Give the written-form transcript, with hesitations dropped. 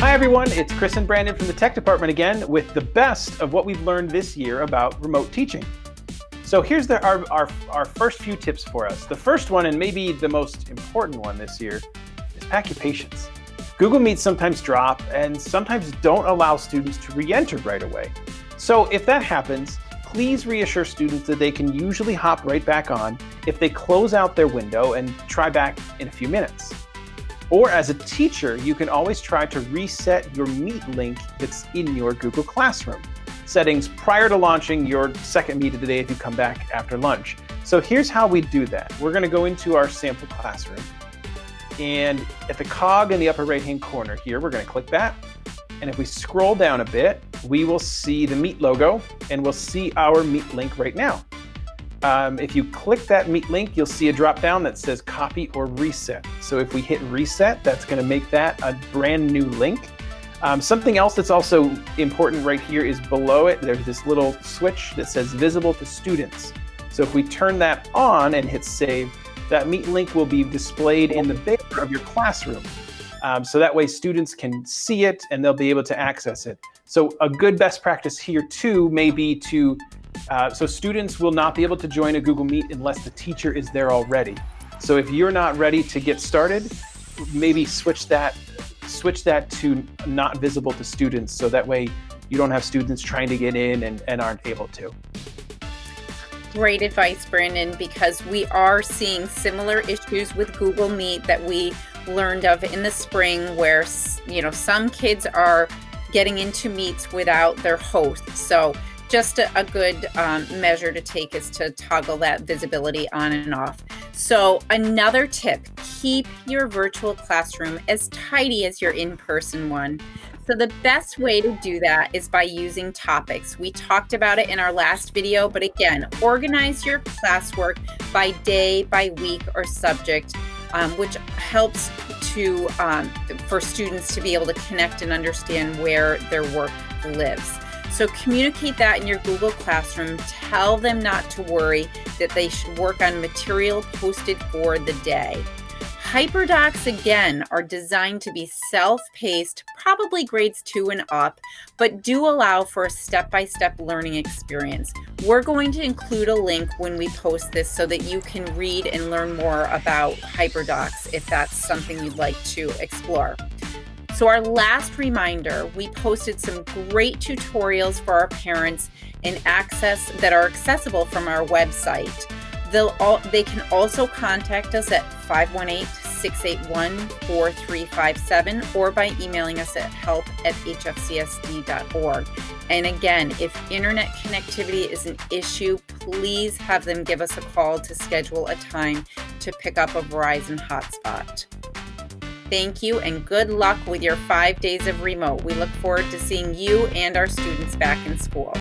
Hi everyone, it's Chris and Brandon from the Tech Department again with the best of what we've learned this year about remote teaching. So here's our first few tips for us. The first one, and maybe the most important one this year, is pack your patience. Google Meets sometimes drop and sometimes don't allow students to re-enter right away. So if that happens, please reassure students that they can usually hop right back on if they close out their window and try back in a few minutes. Or as a teacher, you can always try to reset your Meet link that's in your Google Classroom settings prior to launching your second Meet of the day if you come back after lunch. So here's how we do that. We're going to go into our sample classroom, and at the cog in the upper right-hand corner here, we're going to click that. And if we scroll down a bit, we will see the Meet logo, and we'll see our Meet link right now. If you click that Meet link, you'll see a drop down that says copy or reset. So if we hit reset, that's going to make that a brand new link. Something else that's also important right here is below it, there's this little switch that says visible to students. So if we turn that on and hit save, that Meet link will be displayed in the banner of your classroom. So that way students can see it and they'll be able to access it. So a good best practice here too may be to so students will not be able to join a Google Meet unless the teacher is there already. So if you're not ready to get started, maybe switch that to not visible to students, so that way you don't have students trying to get in and aren't able to. Great advice, Brandon, because we are seeing similar issues with Google Meet that we learned of in the spring, where some kids are getting into meets without their host. So just a good measure to take is to toggle that visibility on and off. So another tip, keep your virtual classroom as tidy as your in-person one. So the best way to do that is by using topics. We talked about it in our last video, but again, organize your classwork by day, by week, or subject, which helps for students to be able to connect and understand where their work lives. So communicate that in your Google Classroom. Tell them not to worry, that they should work on material posted for the day. Hyperdocs, again, are designed to be self-paced, probably grades 2 and up, but do allow for a step-by-step learning experience. We're going to include a link when we post this so that you can read and learn more about Hyperdocs if that's something you'd like to explore. So our last reminder, we posted some great tutorials for our parents and access that are accessible from our website. They can also contact us at 518-681-4357 or by emailing us at help@hfcsd.org. And again, if internet connectivity is an issue, please have them give us a call to schedule a time to pick up a Verizon hotspot. Thank you and good luck with your 5 days of remote. We look forward to seeing you and our students back in school.